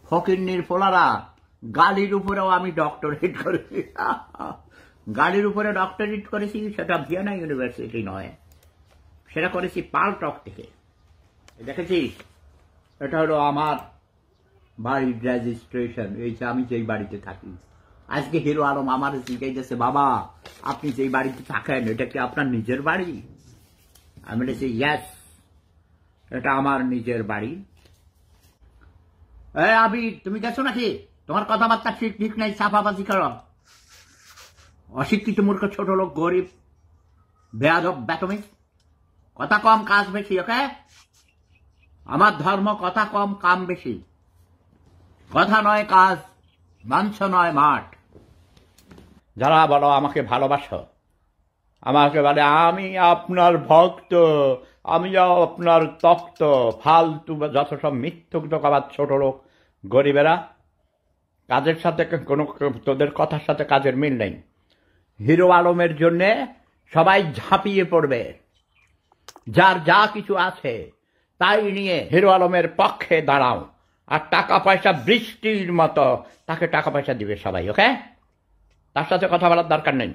ফকিন্নির ফোলারা গালির উপরেও আমি ডক্টরেট করেছি। গালির উপরে ডক্টরেট করেছি, সেটা ভিয়েনা ইউনিভার্সিটি নয়, সেটা করেছি পালটক থেকে। দেখেছিস, এটা হলো আমার বাড়ির রেজিস্ট্রেশন, এই যে আমি যেই বাড়িতে থাকি। আজকে হিরো আলম আমার জিজ্ঞাসা, বাবা আপনি যেই বাড়িতে থাকেন এটা কি আপনার নিজের বাড়ি? আমি বলেছি ইয়েস, এটা আমার নিজের বাড়ি। আবি তুমি গেছো নাকি? তোমার কথাবার্তা ঠিক নাই, চাপাবাজি করো। অশিক্ষিত মূর্খ ছোট লোক, গরিব, বেয়াদব, ব্যাটমিক, কথা কম কাজ বেশি। ওকে, আমার ধর্ম কথা কম কাম বেশি। কথা নয় কাজ, মাংস নয় মাঠ। যারা বলো আমাকে ভালোবাসো, আমাকে বলে আমি আপনার ভক্ত, আমি আপনার তক্ত, ফালতু যত সব মিথ্যুক আবার ছোট লোক গরিবেরা, কাজের সাথে কোনো, তোদের কথার সাথে কাজের মিল নেই। হিরো আলমের জন্যে সবাই ঝাঁপিয়ে পড়বে, যার যা কিছু আছে তাই নিয়ে হিরো আলমের পক্ষে দাঁড়াও। আর টাকা পয়সা বৃষ্টির মতো তাকে টাকা পয়সা দিবে সবাই। ওকে, তার সাথে কথা বলার দরকার নেই।